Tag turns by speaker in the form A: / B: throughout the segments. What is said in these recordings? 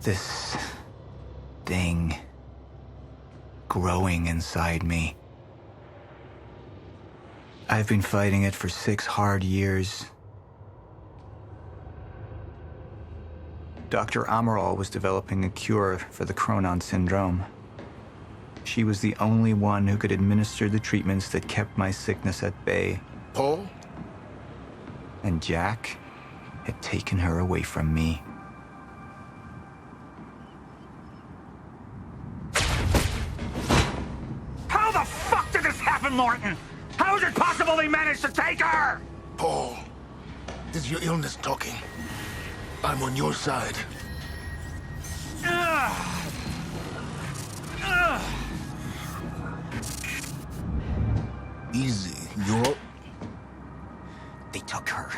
A: This thing growing inside me. I've been fighting it for 6 hard years. Dr. Amaral was developing a cure for the Cronon syndrome. She was the only one who could administer the treatments that kept my sickness at bay.
B: Paul?
A: And Jack had taken her away from me.
C: How the fuck did this happen, Morton? How is it possible they managed to take her?
B: Paul, this is your illness talking. I'm on your side. Easy, you're...
A: They took her.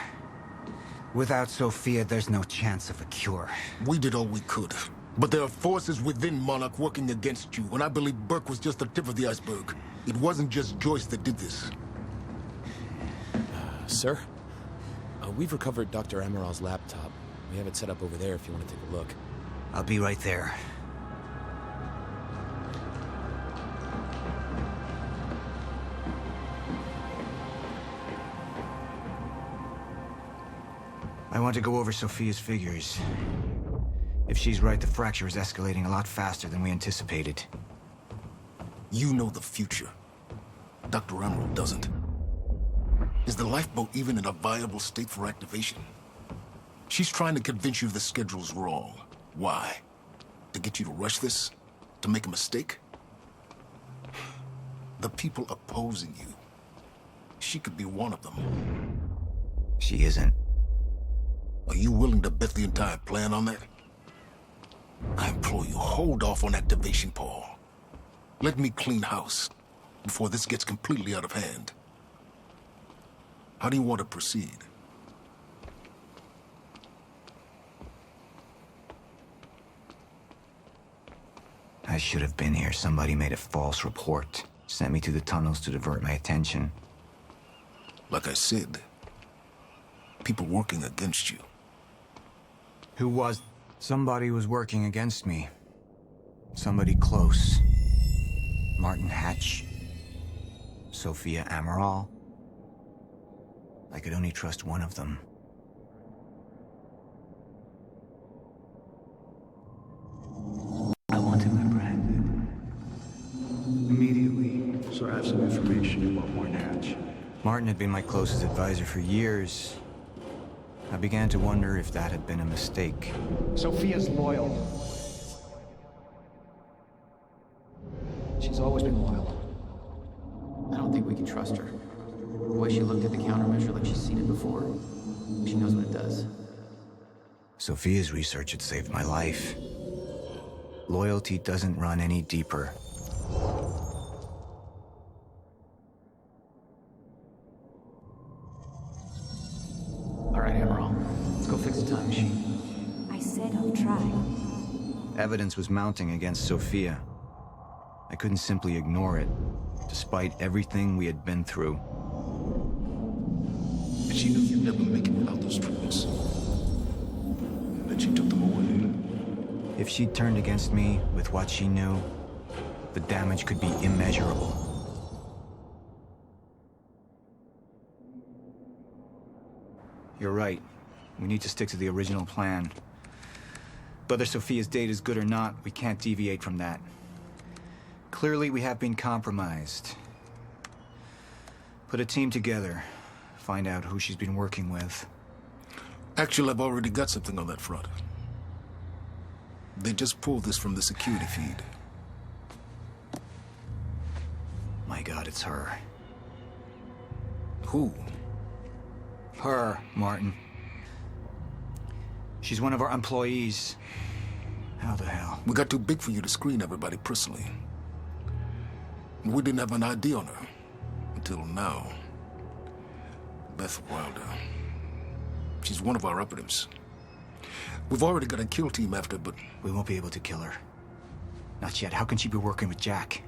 A: Without Sophia, there's no chance of a cure.
B: We did all we could. But there are forces within Monarch working against you, and I believe Burke was just the tip of the iceberg. It wasn't just Joyce that did this.
D: Sir? We've recovered Dr. Amaral's laptop. We have it set up over there if you want to take a look.
A: I'll be right there. I want to go over Sophia's figures. If she's right, the fracture is escalating a lot faster than we anticipated.
B: You know the future. Dr. Amaral doesn't. Is the lifeboat even in a viable state for activation? She's trying to convince you the schedule's wrong. Why? To get you to rush this? To make a mistake? The people opposing you. She could be one of them.
A: She isn't.
B: Are you willing to bet the entire plan on that? I implore you, hold off on activation, Paul. Let me clean house before this gets completely out of hand. How do you want to proceed?
A: I should have been here. Somebody made a false report. Sent me to the tunnels to divert my attention.
B: Like I said, people working against you.
A: Who was? Somebody was working against me. Somebody close. Martin Hatch. Sophia Amaral. I could only trust one of them.
E: I want him apprehended. Immediately, so I have some information about Martin Hatch.
A: Martin had been my closest advisor for years. I began to wonder if that had been a mistake.
E: Sophia's loyal. She's always been loyal.
F: I don't think we can trust her. The way she looked at the countermeasure like she's seen it before. She knows what it does.
A: Sophia's research had saved my life. Loyalty doesn't run any deeper.
F: All right, Amaral. Let's go fix the time machine.
G: I said I'll try.
A: Evidence was mounting against Sophia. I couldn't simply ignore it, despite everything we had been through.
B: And she knew you'd never make it without those treatments. And then she took them away.
A: If she'd turned against me with what she knew, the damage could be immeasurable. You're right. We need to stick to the original plan. Whether Sophia's date is good or not, we can't deviate from that. Clearly, we have been compromised. Put a team together. Find out who she's been working with.
B: Actually, I've already got something on that front. They just pulled this from the security feed.
A: My God, it's her.
B: Who?
A: Her, Martin. She's one of our employees. How the hell?
B: We got too big for you to screen everybody personally. We didn't have an ID on her. Until now. Beth Wilder. She's one of our operatives. We've already got a kill team after, but...
A: We won't be able to kill her. Not yet. How can she be working with Jack?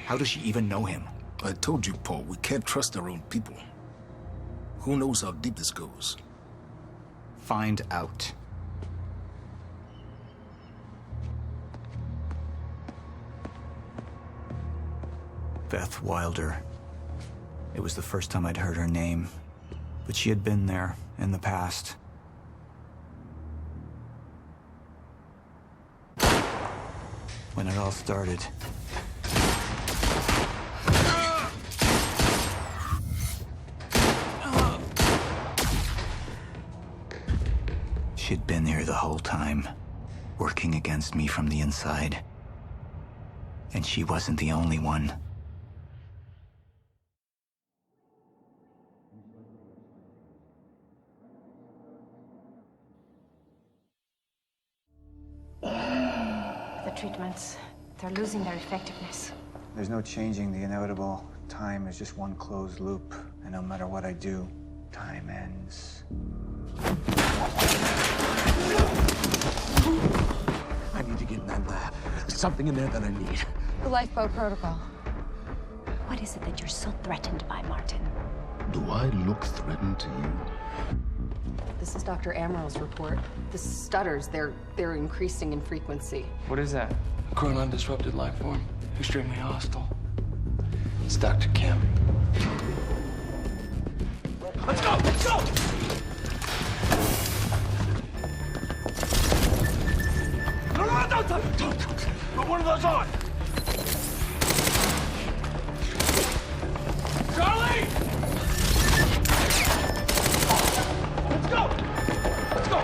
A: How does she even know him?
B: I told you, Paul, we can't trust our own people. Who knows how deep this goes?
A: Find out. Beth Wilder. It was the first time I'd heard her name, but she had been there in the past. When it all started, she'd been here the whole time, working against me from the inside. And she wasn't the only one.
G: The treatments, they're losing their effectiveness.
A: There's no changing the inevitable. Time is just one closed loop, and no matter what I do, time ends.
H: I need to get in that lab. There's something in there that I need.
G: The lifeboat protocol.
I: What is it that you're so threatened by, Martin?
B: Do I look threatened to you?
J: This is Dr. Amaral's report. The stutters, they're increasing in frequency.
E: What is that?
H: A chronon disrupted life form. Extremely hostile. It's Dr. Kim. Let's go! Let's go! No, don't. Put one of those on! Charlie! Let's go! Let's go!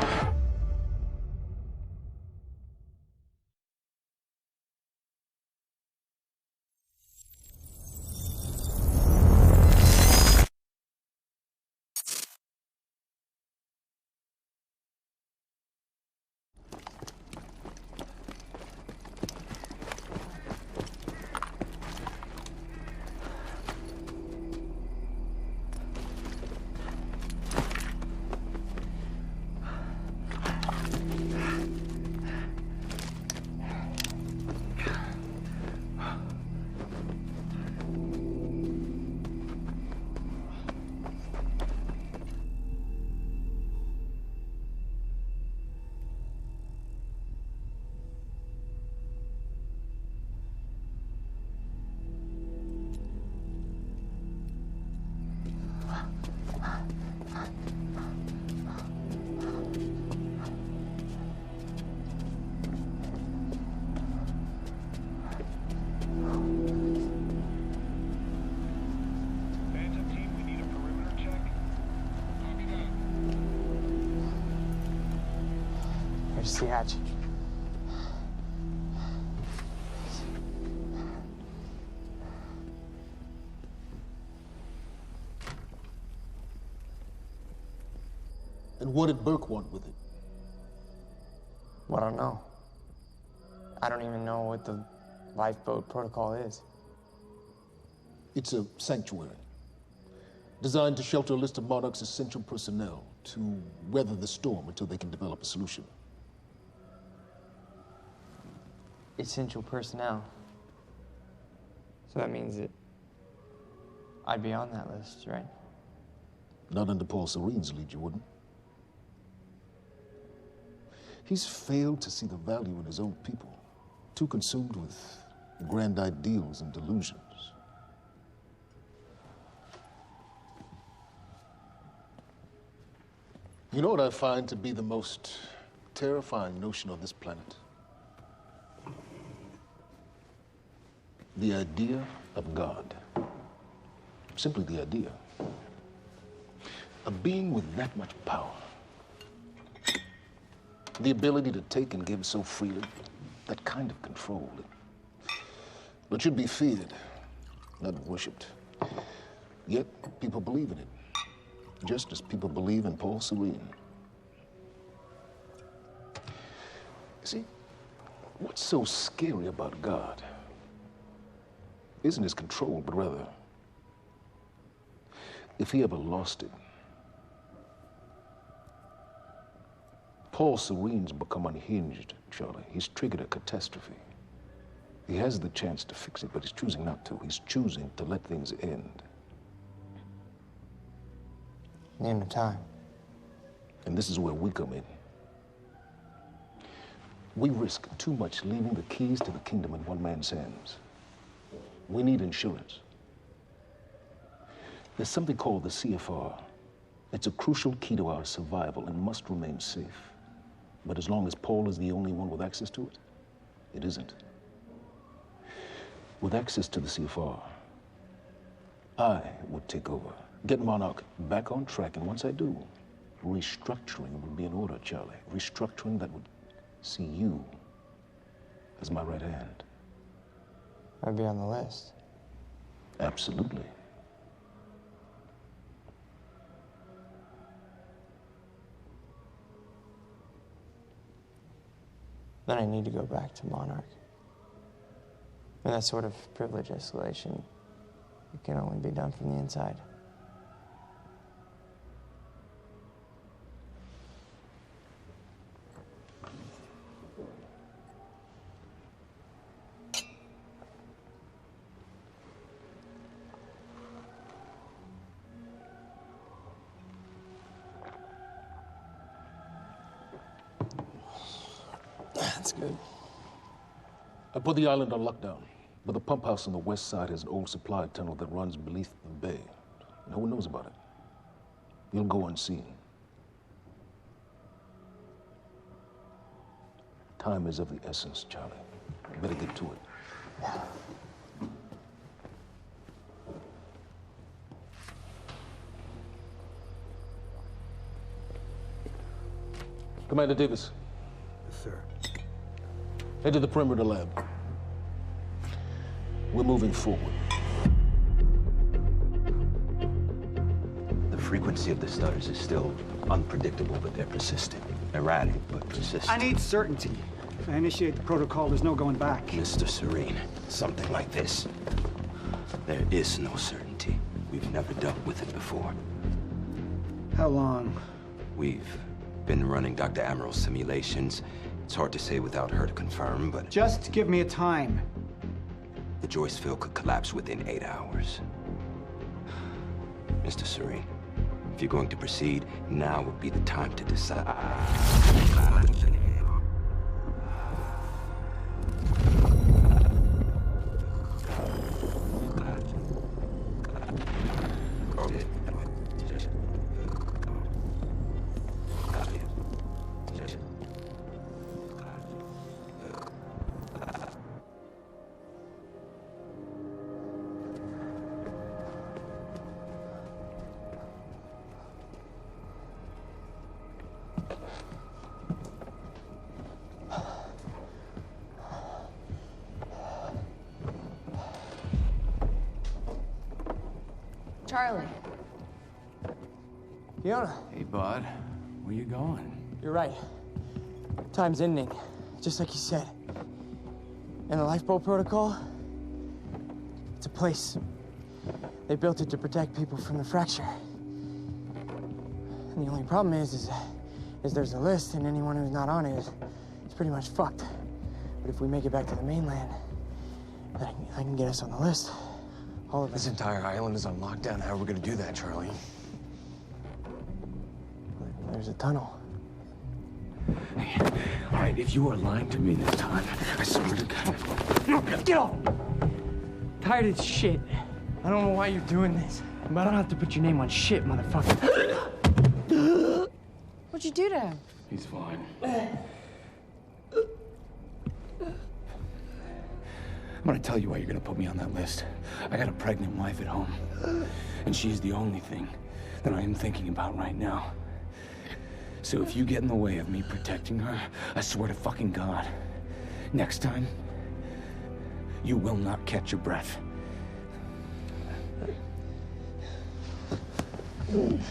E: Here's the hatch.
B: And what did Burke want with it?
E: Well, I don't know. I don't even know what the lifeboat protocol is.
B: It's a sanctuary, designed to shelter a list of Monarch's essential personnel to weather the storm until they can develop a solution.
E: Essential personnel. So that means that I'd be on that list, right?
B: Not under Paul Serene's lead, you wouldn't. He's failed to see the value in his own people, too consumed with grand ideals and delusions. You know what I find to be the most terrifying notion on this planet? The idea of God. Simply the idea. A being with that much power. The ability to take and give so freely. That kind of control. But should be feared, not worshipped. Yet, people believe in it. Just as people believe in Paul Serene. See, what's so scary about God isn't his control, but rather, if he ever lost it. Paul Serene's become unhinged, Charlie. He's triggered a catastrophe. He has the chance to fix it, but he's choosing not to. He's choosing to let things end.
E: The end of time.
B: And this is where we come in. We risk too much leaving the keys to the kingdom in one man's hands. We need insurance. There's something called the CFR. It's a crucial key to our survival and must remain safe. But as long as Paul is the only one with access to it, it isn't. With access to the CFR, I would take over, get Monarch back on track, and once I do, restructuring would be in order, Charlie. Restructuring that would see you as my right hand.
E: I'd be on the list.
B: Absolutely.
E: Then I need to go back to Monarch. And that sort of privilege escalation, it can only be done from the inside. That's good.
B: I put the island on lockdown, but the pump house on the west side has an old supply tunnel that runs beneath the bay. No one knows about it. You'll go unseen. Time is of the essence, Charlie. Better get to it.
E: Yeah.
B: Commander Davis.
K: Yes, sir.
B: Head to the perimeter lab. We're moving forward.
L: The frequency of the stutters is still unpredictable, but they're persistent. Erratic, but persistent.
K: I need certainty. If I initiate the protocol, there's no going back.
L: Mr. Serene, something like this. There is no certainty. We've never dealt with it before.
K: How long?
L: We've been running Dr. Amaral's simulations. It's hard to say without her to confirm, but...
K: Just give me a time.
L: The Joyce field could collapse within 8 hours. Mr. Serene, if you're going to proceed, now would be the time to decide.
J: Charlie.
E: Fiona.
F: Hey, bud. Where you going?
E: You're right. Time's ending, just like you said. And the lifeboat protocol? It's a place. They built it to protect people from the fracture. And the only problem is there's a list, and anyone who's not on it is pretty much fucked. But if we make it back to the mainland, I can get us on the list. All of us.
D: This entire island is on lockdown. How are we gonna do that, Charlie?
E: There's a tunnel.
F: Hey, all right, if you are lying to me this time, I swear to God.
E: Get off! Tired of this shit. I don't know why you're doing this, but I don't have to put your name on shit, motherfucker.
G: What'd you do to him?
F: He's fine. I'm gonna tell you why you're gonna put me on that list. I got a pregnant wife at home, and she's the only thing that I am thinking about right now. So if you get in the way of me protecting her, I swear to fucking God, next time, you will not catch your breath. Lead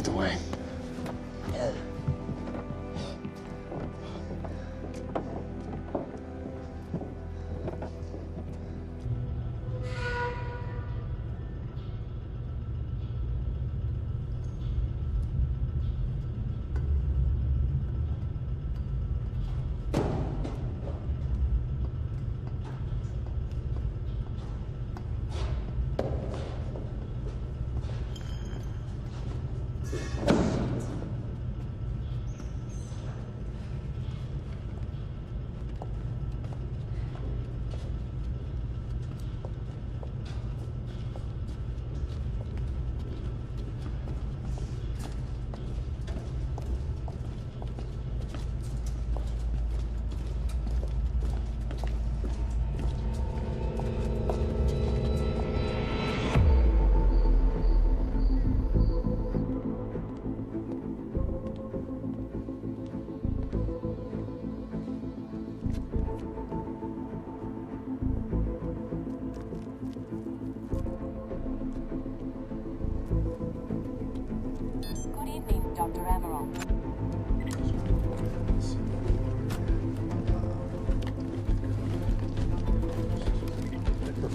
F: the way.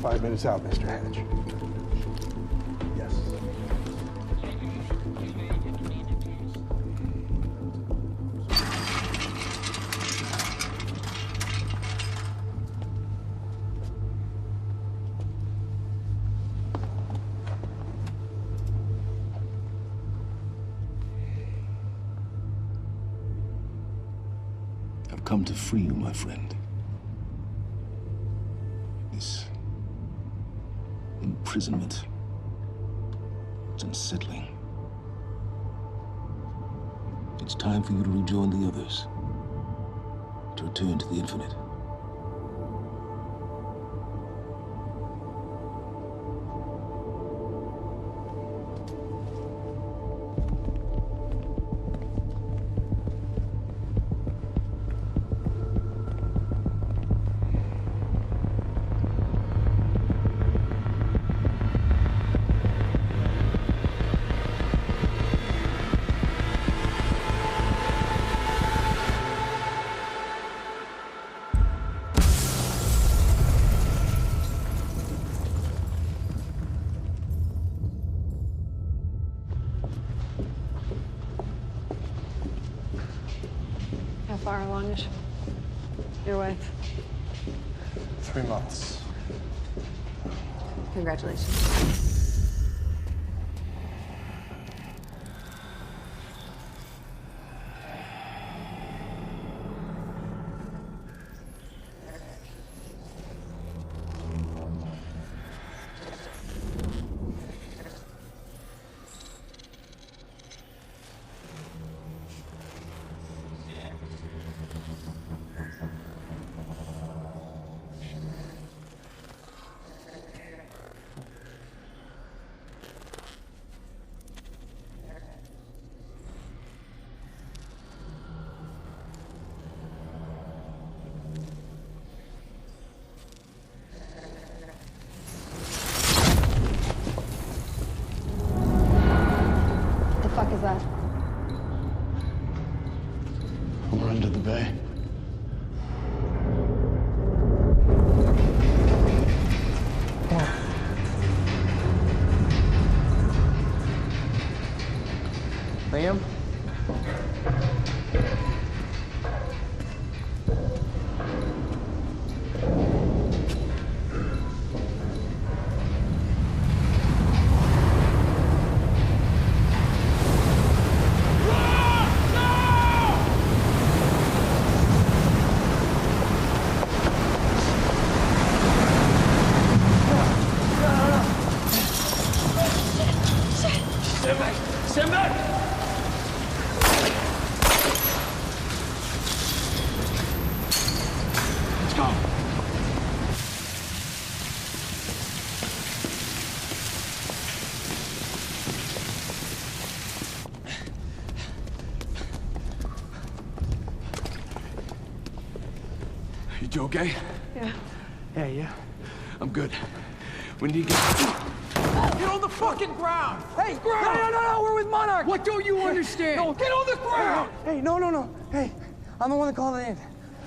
M: 5 minutes out, Mr. Hatch. Yes.
B: I've come to free you, my friend. This imprisonment, it's unsettling. It's time for you to rejoin the others, to return to the infinite.
J: How far along is your wife?
M: 3 months.
J: Congratulations. What the fuck is that?
M: We're under the bay.
E: Liam?
F: Stand back! Stand back! Let's go. You okay?
J: Yeah.
E: Yeah, yeah.
F: I'm good. When do you get...
E: Get on the fucking ground! Hey, ground! No, we're with Monarch!
F: What don't you understand?
E: No, get on the ground! Hey, no. Hey, I'm the one that called it in.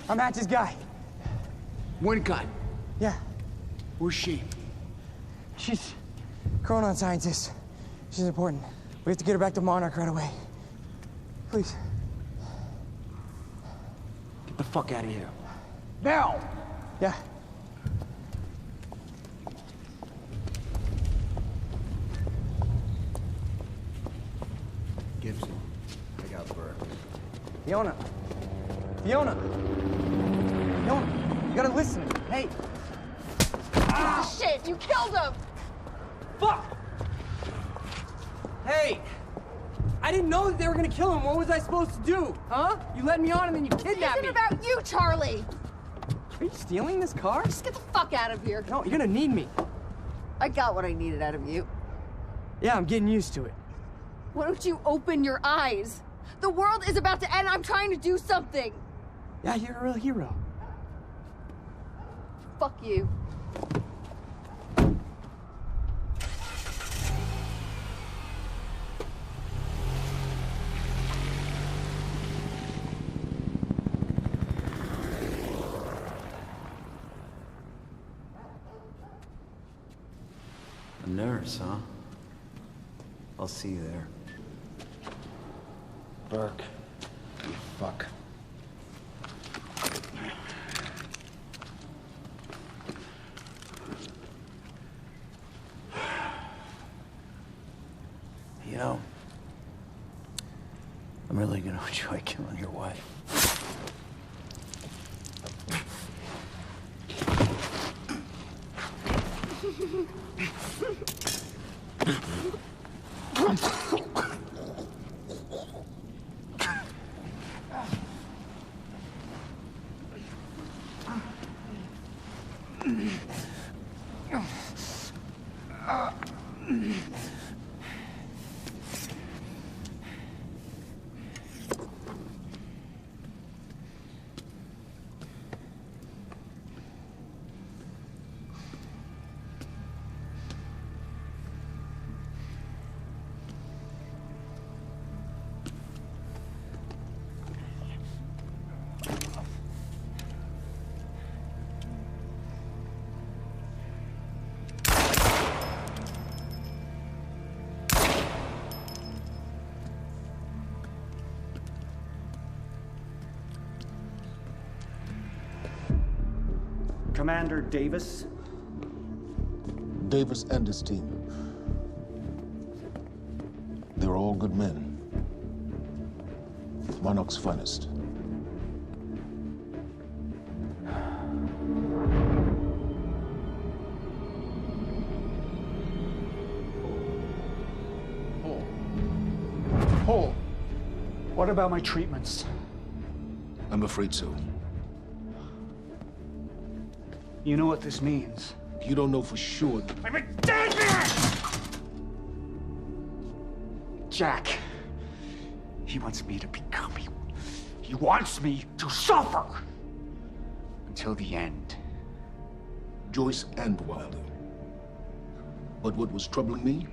E: I'm Hatch's guy.
F: One gun.
E: Yeah.
F: Where's she?
E: She's a chronon scientist. She's important. We have to get her back to Monarch right away. Please.
F: Get the fuck out of here.
E: Now! Yeah.
A: Gibson, I got Burke.
E: Fiona, you gotta listen to me. Hey.
J: Shit, you killed him!
E: Fuck! Hey! I didn't know that they were gonna kill him. What was I supposed to do? Huh? You led me on and then you kidnapped me.
J: This isn't about you, Charlie!
E: Are you stealing this car?
J: Just get the fuck out of here.
E: No, you're gonna need me.
J: I got what I needed out of you.
E: Yeah, I'm getting used to it.
J: Why don't you open your eyes? The world is about to end. I'm trying to do something.
E: Yeah, you're a real hero.
J: Fuck you.
N: nurse, huh? I'll see you there.
K: Burke. You fuck.
N: You know, I'm really gonna enjoy killing your wife.
K: Commander Davis?
B: Davis and his team. They're all good men. Monarch's finest.
K: Paul, what about my treatments?
B: I'm afraid so.
K: You know what this means?
B: You don't know for sure.
K: I'm a dead man! Jack. He wants me to become you. He wants me to suffer. Until the end.
B: Joyce and Wilder. But what was troubling me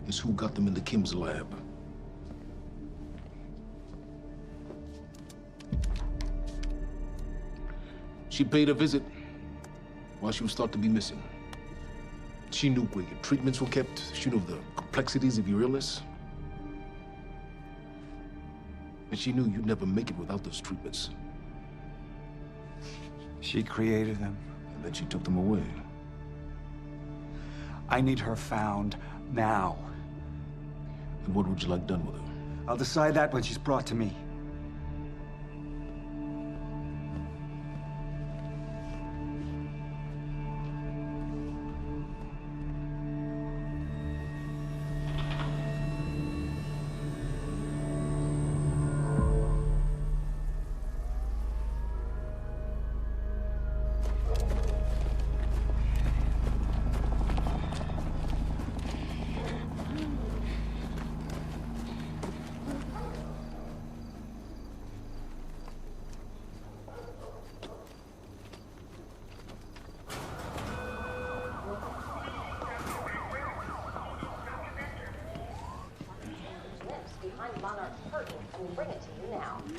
B: is who got them into Kim's lab. She paid a visit while she was thought to be missing. She knew where your treatments were kept. She knew the complexities of your illness. And she knew you'd never make it without those treatments.
K: She created them.
B: And then she took them away.
K: I need her found now.
B: And what would you like done with her?
K: I'll decide that when she's brought to me.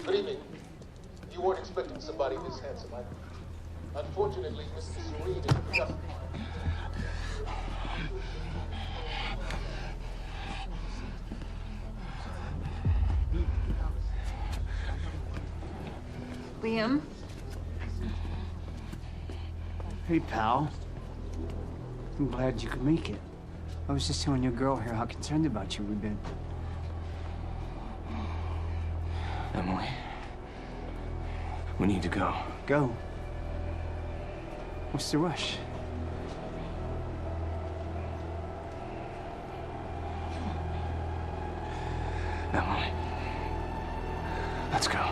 B: Good evening. You weren't expecting somebody this handsome, I... Unfortunately, Mr. Serene is just...
J: Liam?
K: Hey, pal. I'm glad you could make it. I was just telling your girl here how concerned about you we've been.
F: Emily, we need to go.
K: Go? What's the rush?
F: Emily, let's go.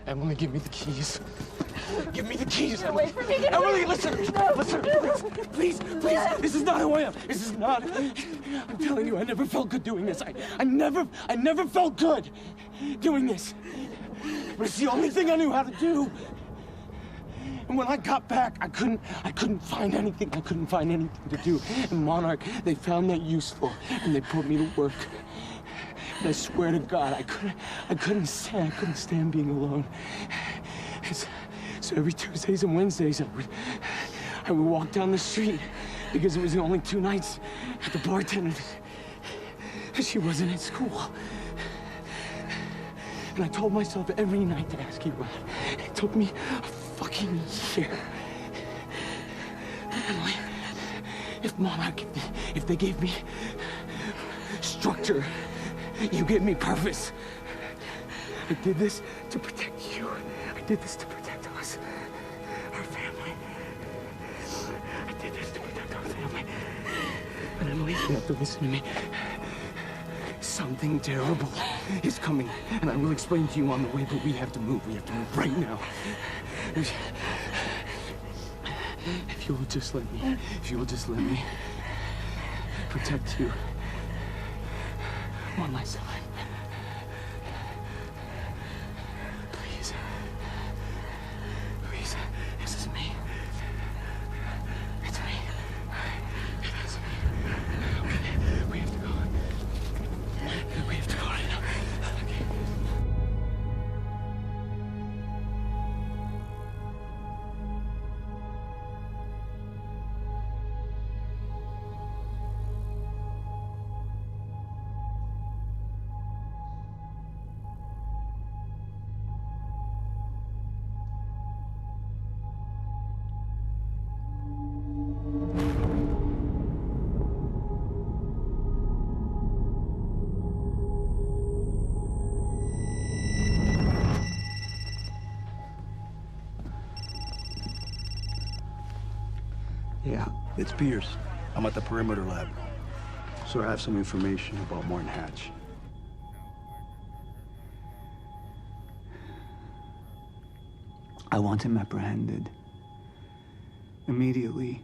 E: Emily, give me the keys. Give me the keys.
G: Get away from me. Get
E: Emily,
G: away.
E: listen.
G: No.
E: Listen, please. This is not who I am. This is not. I'm telling you, I never felt good doing this. I never felt good doing this. But it's the only thing I knew how to do. And when I got back, I couldn't find anything. I couldn't find anything to do. And Monarch, they found that useful, and they put me to work. And I swear to God, I couldn't stand being alone. So every Tuesdays and Wednesdays, I would walk down the street because it was the only 2 nights at the bartender. She wasn't at school. And I told myself every night to ask you out. It took me a fucking year. Emily, if Monarch, if they gave me structure, you gave me purpose. I did this to protect you. I did this to protect us, our family. I did this to protect our family. But Emily, you have to listen to me. Something terrible is coming, and I will explain to you on the way, but we have to move. We have to move right now. If you will just let me protect you one last time. Please. Please. This is me. It's me. It is me. Okay. We have to go. We have to go right now. Okay.
M: Yeah, it's Pierce. I'm at the perimeter lab. So I have some information about Martin Hatch.
A: I want him apprehended. Immediately.